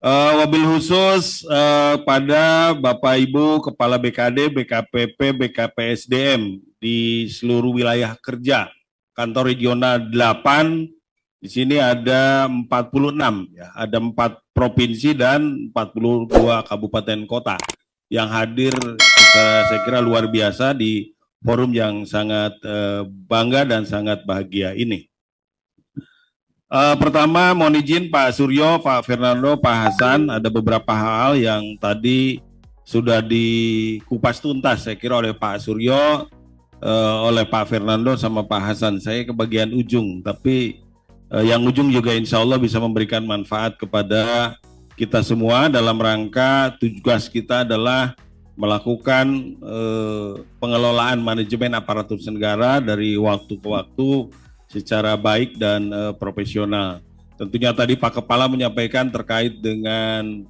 Wabil khusus pada Bapak Ibu Kepala BKD, BKPP, BKPSDM di seluruh wilayah kerja kantor regional 8. Di sini ada 46 ya, ada 4 provinsi dan 42 kabupaten kota yang hadir. Saya kira luar biasa di forum yang sangat bangga dan sangat bahagia ini. Pertama, mohon izin Pak Suryo, Pak Fernando, Pak Hasan, ada beberapa hal yang tadi sudah dikupas tuntas saya kira oleh Pak Suryo, oleh Pak Fernando sama Pak Hasan. Saya ke bagian ujung, tapi yang ujung juga insya Allah bisa memberikan manfaat kepada kita semua dalam rangka tugas kita adalah melakukan pengelolaan manajemen aparatur negara dari waktu ke waktu secara baik dan profesional. Tentunya tadi Pak Kepala menyampaikan terkait dengan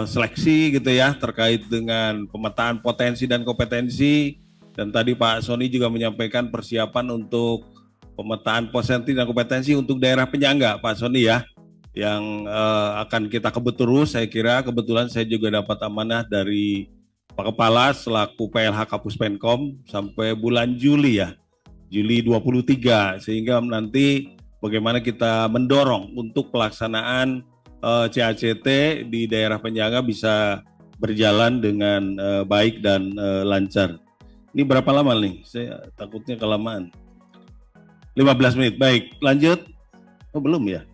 seleksi gitu ya, terkait dengan pemetaan potensi dan kompetensi, dan tadi Pak Sony juga menyampaikan persiapan untuk pemetaan potensi dan kompetensi untuk daerah penyangga, Pak Sony ya, yang akan kita kebut terus. Saya kira kebetulan saya juga dapat amanah dari Pak Kepala selaku PLH Kapus Penkom sampai bulan Juli ya, Juli 23, sehingga nanti bagaimana kita mendorong untuk pelaksanaan CACT di daerah penyangga bisa berjalan dengan baik dan lancar. Ini berapa lama nih? Saya takutnya kelamaan. 15 menit, baik, lanjut. Oh belum ya?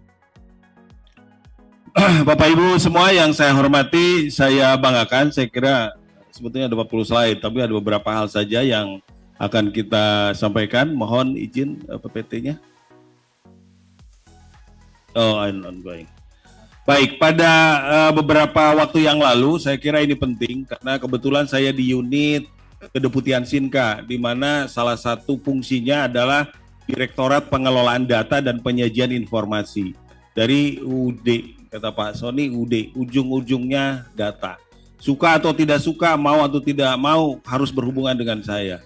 Bapak Ibu semua yang saya hormati, saya banggakan, saya kira sebetulnya ada 40 slide, tapi ada beberapa hal saja yang akan kita sampaikan. Mohon izin PPT-nya. Oh, ongoing. Baik, pada beberapa waktu yang lalu, saya kira ini penting karena kebetulan saya di unit kedeputian Sinka, di mana salah satu fungsinya adalah Direktorat Pengelolaan Data dan Penyajian Informasi dari UD, kata Pak Sony, UD, ujung-ujungnya data. Suka atau tidak suka, mau atau tidak mau, harus berhubungan dengan saya.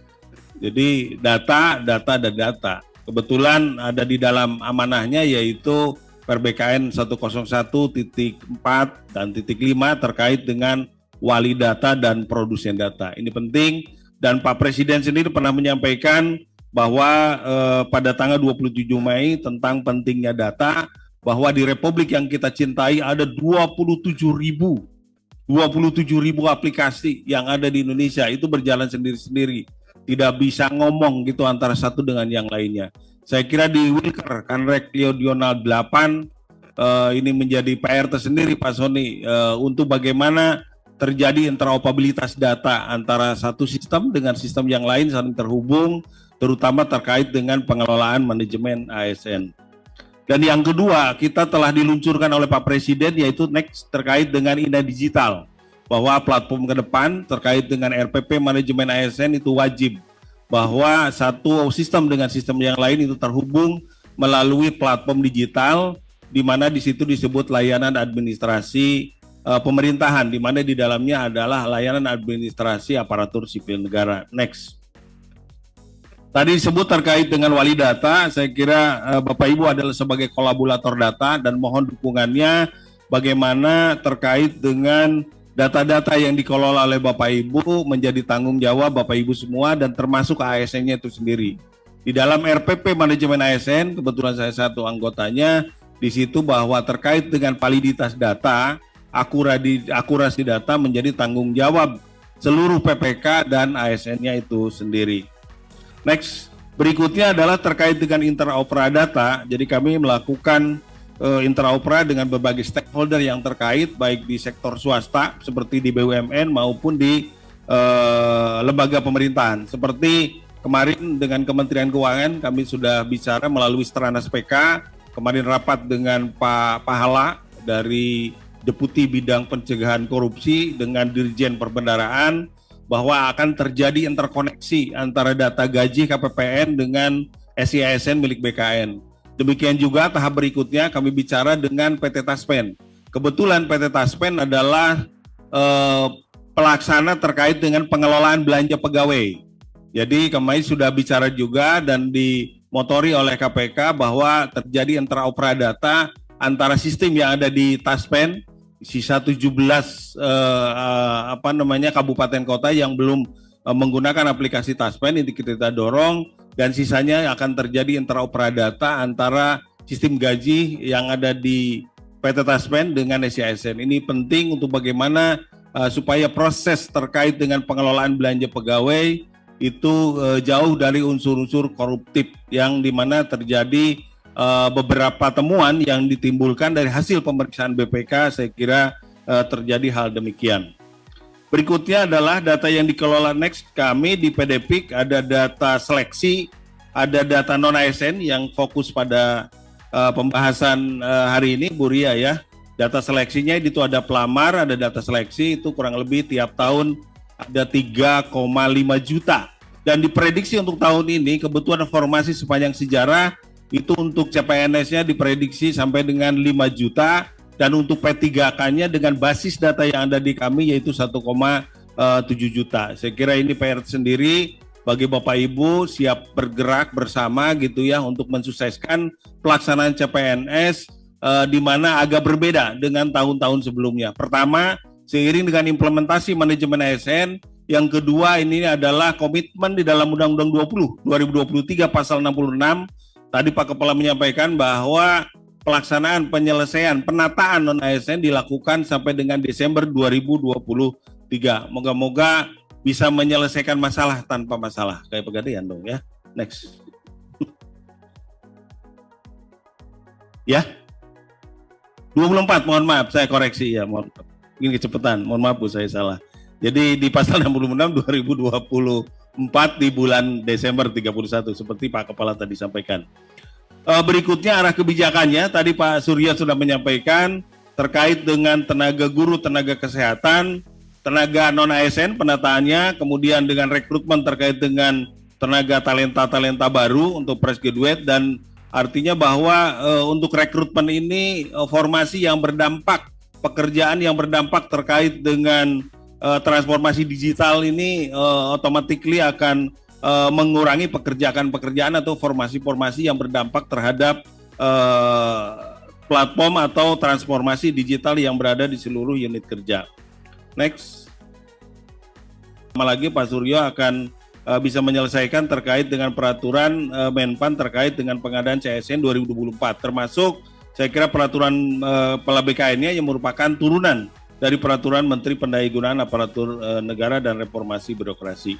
Jadi data, dan data. Kebetulan ada di dalam amanahnya yaitu PRBKN 101.4 dan .5 terkait dengan wali data dan produsen data. Ini penting dan Pak Presiden sendiri pernah menyampaikan bahwa pada tanggal 27 Mei tentang pentingnya data, bahwa di Republik yang kita cintai ada 27.000 aplikasi yang ada di Indonesia, itu berjalan sendiri-sendiri. Tidak bisa ngomong gitu antara satu dengan yang lainnya. Saya kira di Wilker, Kanrek Regional 8, ini menjadi PR tersendiri Pak Sony, untuk bagaimana terjadi interoperabilitas data antara satu sistem dengan sistem yang lain saling terhubung, terutama terkait dengan pengelolaan manajemen ASN. Dan yang kedua, kita telah diluncurkan oleh Pak Presiden yaitu Next terkait dengan INA Digital, bahwa platform ke depan terkait dengan RPP manajemen ASN itu wajib, bahwa satu sistem dengan sistem yang lain itu terhubung melalui platform digital, di mana di situ disebut layanan administrasi pemerintahan, di mana di dalamnya adalah layanan administrasi aparatur sipil negara. Next. Tadi disebut terkait dengan wali data, saya kira Bapak Ibu adalah sebagai kolaborator data dan mohon dukungannya bagaimana terkait dengan data-data yang dikelola oleh Bapak Ibu menjadi tanggung jawab Bapak Ibu semua dan termasuk ASN-nya itu sendiri. Di dalam RPP manajemen ASN, kebetulan saya satu anggotanya, di situ bahwa terkait dengan validitas data, akurasi data menjadi tanggung jawab seluruh PPK dan ASN-nya itu sendiri. Next, berikutnya adalah terkait dengan interopera data. Jadi kami melakukan interopera dengan berbagai stakeholder yang terkait, baik di sektor swasta seperti di BUMN maupun di lembaga pemerintahan. Seperti kemarin dengan Kementerian Keuangan kami sudah bicara melalui Stranas PK, kemarin rapat dengan Pak Pahala dari Deputi Bidang Pencegahan Korupsi dengan Dirjen Perbendaharaan, bahwa akan terjadi interkoneksi antara data gaji KPPN dengan SIASN milik BKN. Demikian juga tahap berikutnya kami bicara dengan PT Taspen. Kebetulan PT Taspen adalah pelaksana terkait dengan pengelolaan belanja pegawai. Jadi kami sudah bicara juga dan dimotori oleh KPK bahwa terjadi interopera data antara sistem yang ada di Taspen sisa 17 kabupaten kota yang belum menggunakan aplikasi Taspen, ini kita dorong, dan sisanya akan terjadi interoperadata antara sistem gaji yang ada di PT Taspen dengan SCASN. Ini penting untuk bagaimana supaya proses terkait dengan pengelolaan belanja pegawai itu jauh dari unsur-unsur koruptif yang dimana terjadi beberapa temuan yang ditimbulkan dari hasil pemeriksaan BPK. Saya kira terjadi hal demikian. Berikutnya adalah data yang dikelola Next kami di PDPIK, ada data seleksi, ada data non-ASN yang fokus pada pembahasan hari ini, Bu Ria ya. Data seleksinya itu ada pelamar, ada data seleksi, itu kurang lebih tiap tahun ada 3,5 juta. Dan diprediksi untuk tahun ini kebutuhan formasi sepanjang sejarah itu untuk CPNS-nya diprediksi sampai dengan 5 juta. Dan untuk P3K-nya dengan basis data yang ada di kami yaitu 1,7 juta. Saya kira ini PR sendiri bagi Bapak Ibu siap bergerak bersama gitu ya untuk mensukseskan pelaksanaan CPNS di mana agak berbeda dengan tahun-tahun sebelumnya. Pertama, seiring dengan implementasi manajemen ASN, yang kedua ini adalah komitmen di dalam Undang-Undang 2023 pasal 66. Tadi Pak Kepala menyampaikan bahwa pelaksanaan penyelesaian penataan non-ASN dilakukan sampai dengan Desember 2023. Moga-moga bisa menyelesaikan masalah tanpa masalah. Kayak pegadaian dong ya. Next. Ya. 24, mohon maaf, saya koreksi ya. Ini kecepatan, mohon maaf Bu, saya salah. Jadi di pasal 66 2024 di bulan Desember 31, seperti Pak Kepala tadi sampaikan. Berikutnya arah kebijakannya, tadi Pak Surya sudah menyampaikan terkait dengan tenaga guru, tenaga kesehatan, tenaga non-ASN penataannya, kemudian dengan rekrutmen terkait dengan tenaga talenta baru untuk fresh graduate, dan artinya bahwa untuk rekrutmen ini formasi yang berdampak, pekerjaan yang berdampak terkait dengan transformasi digital ini automatically akan mengurangi pekerjaan atau formasi-formasi yang berdampak terhadap platform atau transformasi digital yang berada di seluruh unit kerja. Next. Sama lagi Pak Suryo akan bisa menyelesaikan terkait dengan peraturan Menpan terkait dengan pengadaan CSN 2024, termasuk saya kira peraturan PLBKN-nya yang merupakan turunan dari peraturan Menteri Pendayagunaan Aparatur Negara dan Reformasi Birokrasi.